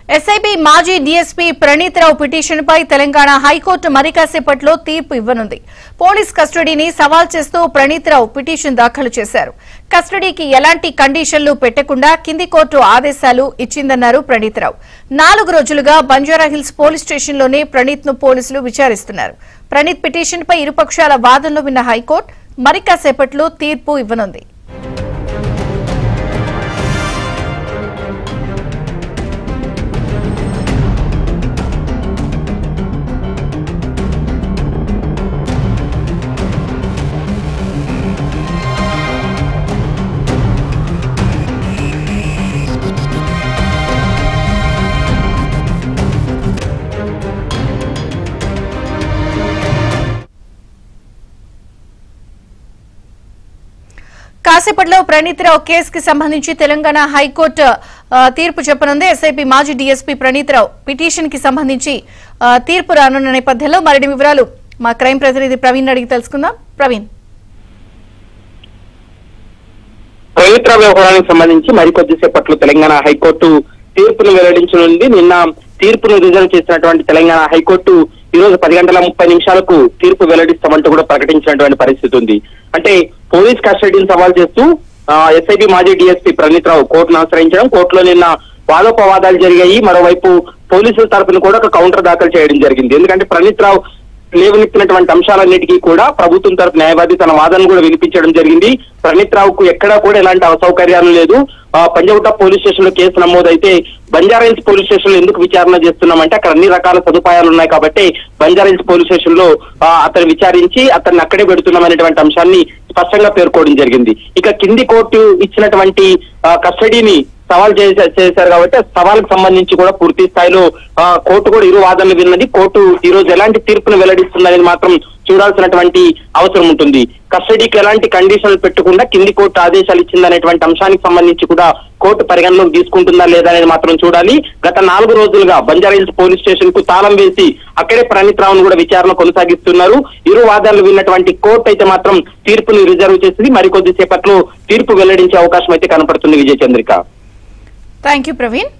SIB మాజీ DSP Praneeth రావు పిటిషన్పై Telangana high court మరికాసేపట్లో తీర్పు ఇవ్వనుంది. పోలీస్ కస్టడీని సవాల్ చేస్తూ ప్రణీత్ రావు పిటిషన్ దాఖలు చేశారు. కస్టడీకి ఎలాంటి కండిషన్లు పెట్టకుండా కింది కోర్టు ఆదేశాలు ఇచ్చిందన్నారు ప్రణీత్ రావు. 4 రోజులుగా బంజారాహిల్స్ పోలీస్ స్టేషన్లోనే ప్రణీత్ ను పోలీసులు విచారిస్తున్నారు. ప్రణీత్ పిటిషన్పై ఇరుపక్షాల వాదనలు విన్న హైకోర్టు మరికాసేపట్లో తీర్పు ఇవ్వనుంది. కాసేపట్లో ప్రణీత్ రావు కేసుకి సంబంధించి తెలంగాణ హైకోర్టు తీర్పు చెప్పనుంది. ఎస్ఐబి మాజీ డీఎస్పీ ప్రణీత్ రావు పిటిషన్ కి సంబంధించి తీర్పు రానున్న నేపథ్యంలో మరిన్ని వివరాలు మా క్రైమ్ ప్రతినిధి ప్రవీణ్ అడిగి తెలుసుకుందాం. ప్రవీణ్, ప్రణీత్ రావు వ్యవహారానికి సంబంధించి మరికొద్దిసేపట్లో తెలంగాణ హైకోర్టు తీర్పును వెల్లడించనుంది. నిన్న తీర్పును రిజర్వ్ చేసినటువంటి తెలంగాణ హైకోర్టు ఈ రోజు 10:30 తీర్పు వెల్లడిస్తామంటూ కూడా ప్రకటించినటువంటి పరిస్థితి ఉంది. అంటే పోలీస్ కస్టడీని సవాల్ చేస్తూ ఎస్ఐబి మాజీ డీఎస్పీ ప్రణీత్ రావు కోర్టును ఆశ్రయించడం, కోర్టులో నిన్న వాదోపవాదాలు జరిగాయి. మరోవైపు పోలీసుల తరఫున కూడా ఒక కౌంటర్ దాఖలు చేయడం జరిగింది. ఎందుకంటే ప్రణీత్ రావు లేవనెత్తినటువంటి అంశాలన్నిటికీ కూడా ప్రభుత్వం తరఫు న్యాయవాది తన వాదనను కూడా వినిపించడం జరిగింది. ప్రణీత్ రావుకు ఎక్కడా కూడా ఎలాంటి అసౌకర్యాలు లేదు. పంజగుట్ట పోలీస్ స్టేషన్ లో కేసు నమోదైతే బంజారాహిల్స్ పోలీస్ స్టేషన్ లో ఎందుకు విచారణ చేస్తున్నామంటే అక్కడ అన్ని రకాల సదుపాయాలు ఉన్నాయి కాబట్టి బంజారాహిల్స్ పోలీస్ స్టేషన్ లో అతను విచారించి అతన్ని అక్కడే పెడుతున్నామనేటువంటి అంశాన్ని స్పష్టంగా పేర్కోవడం జరిగింది. ఇక కింది కోర్టు ఇచ్చినటువంటి కస్టడీని సవాల్ చేశారు కాబట్టి సవాల్కు సంబంధించి కూడా పూర్తి స్థాయిలో కోర్టు కూడా ఇరు వాదనలు విన్నది. కోర్టు ఈ రోజు ఎలాంటి తీర్పును వెల్లడిస్తుందనేది మాత్రం చూడాల్సినటువంటి అవసరం ఉంటుంది. కస్టడీకి ఎలాంటి కండిషన్లు పెట్టకుండా కింది కోర్టు ఆదేశాలు ఇచ్చిందనేటువంటి అంశానికి సంబంధించి కూడా కోర్టు పరిగణలోకి తీసుకుంటుందా లేదా అనేది మాత్రం చూడాలి. గత 4 రోజులుగా బంజారాహిల్స్ పోలీస్ స్టేషన్ కు తాళం వేసి అక్కడే ప్రణీత్ రావును కూడా విచారణ కొనసాగిస్తున్నారు. ఇరు వాదనలు విన్నటువంటి కోర్టు అయితే మాత్రం తీర్పుని రిజర్వ్ చేసింది. మరికొద్దిసేపట్లో తీర్పు వెల్లడించే అవకాశం అయితే కనపడుతుంది. విజయ చంద్రిక. Thank you Praveen.